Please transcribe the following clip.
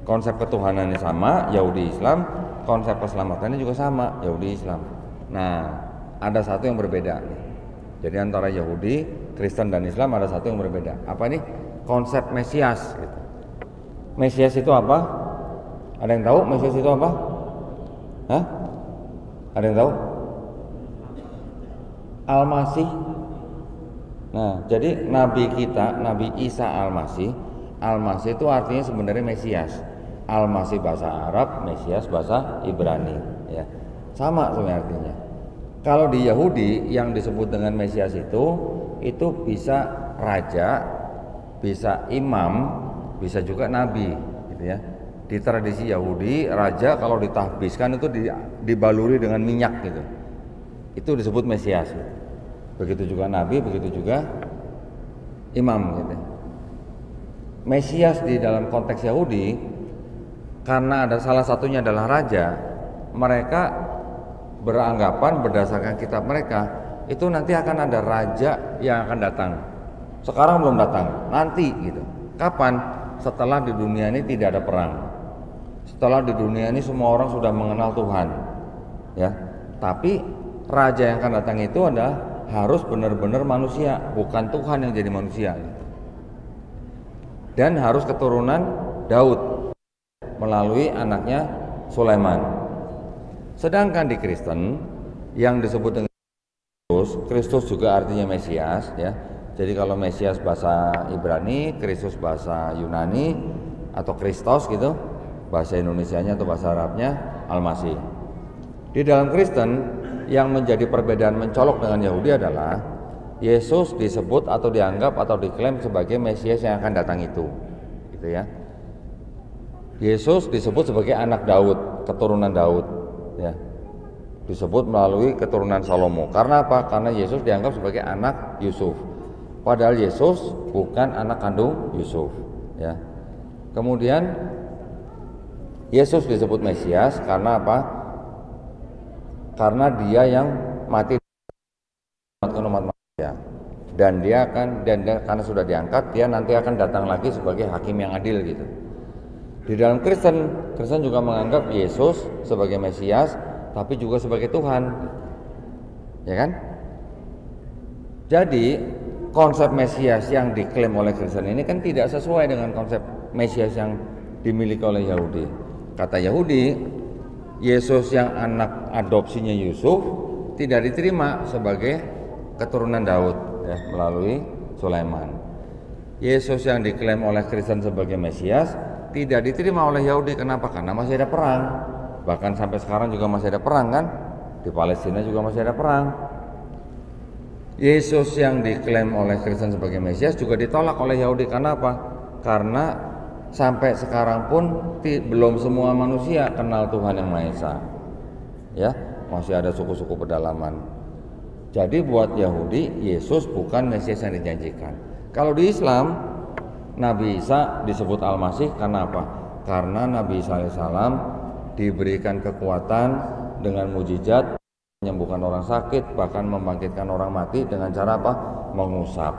konsep ketuhanannya sama, Yahudi Islam, konsep keselamatannya juga sama, Yahudi Islam. Nah, ada satu yang berbeda. Jadi antara Yahudi, Kristen dan Islam ada satu yang berbeda. Apa ini? Konsep Mesias. Gitu. Mesias itu apa? Ada yang tahu Mesias itu apa? Hah? Ada yang tahu? Al-Masih. Nah, jadi Nabi kita, Nabi Isa Al-Masih, Al-Masih itu artinya sebenarnya Mesias. Al-Masih bahasa Arab, Mesias bahasa Ibrani, ya. Sama sebenarnya artinya. Kalau di Yahudi yang disebut dengan Mesias itu bisa raja, bisa imam, bisa juga nabi, gitu ya. Di tradisi Yahudi, raja kalau ditahbiskan itu dibaluri dengan minyak gitu. Itu disebut Mesias. Begitu juga nabi, begitu juga imam gitu. Mesias di dalam konteks Yahudi karena ada salah satunya adalah raja, mereka beranggapan berdasarkan kitab mereka itu nanti akan ada raja yang akan datang. Sekarang belum datang, nanti gitu. Kapan? Setelah di dunia ini tidak ada perang. Setelah di dunia ini semua orang sudah mengenal Tuhan. Ya. Tapi raja yang akan datang itu adalah harus benar-benar manusia, bukan Tuhan yang jadi manusia. Dan harus keturunan Daud melalui anaknya Sulaiman. Sedangkan di Kristen yang disebut dengan Kristus juga artinya Mesias, ya. Jadi kalau Mesias bahasa Ibrani, Kristus bahasa Yunani atau Kristos gitu, bahasa Indonesianya atau bahasa Arabnya Al-Masih. Di dalam Kristen yang menjadi perbedaan mencolok dengan Yahudi adalah Yesus disebut atau dianggap atau diklaim sebagai Mesias yang akan datang itu, gitu ya. Yesus disebut sebagai anak Daud, keturunan Daud, ya. Disebut melalui keturunan Salomo. Karena apa? Karena Yesus dianggap sebagai anak Yusuf. Padahal Yesus bukan anak kandung Yusuf, ya. Kemudian Yesus disebut Mesias karena apa? Karena dia yang mati umat manusia. Dan karena sudah diangkat, dia nanti akan datang lagi sebagai hakim yang adil gitu. Di dalam Kristen juga menganggap Yesus sebagai Mesias, tapi juga sebagai Tuhan, ya kan? Jadi konsep Mesias yang diklaim oleh Kristen ini kan tidak sesuai dengan konsep Mesias yang dimiliki oleh Yahudi. Kata Yahudi, Yesus yang anak adopsinya Yusuf tidak diterima sebagai keturunan Daud, ya, melalui Sulaiman. Yesus yang diklaim oleh Kristen sebagai Mesias tidak diterima oleh Yahudi. Kenapa? Karena masih ada perang. Bahkan sampai sekarang juga masih ada perang kan? Di Palestina juga masih ada perang. Yesus yang diklaim oleh Kristen sebagai Mesias juga ditolak oleh Yahudi. Karena apa? Karena sampai sekarang pun belum semua manusia kenal Tuhan yang Maha Esa. Ya, masih ada suku-suku pedalaman. Jadi buat Yahudi, Yesus bukan Mesias yang dijanjikan. Kalau di Islam, Nabi Isa disebut Al-Masih karena apa? Karena Nabi Isa alaihissalam diberikan kekuatan dengan mujizat menyembuhkan orang sakit, bahkan membangkitkan orang mati dengan cara apa? Mengusap.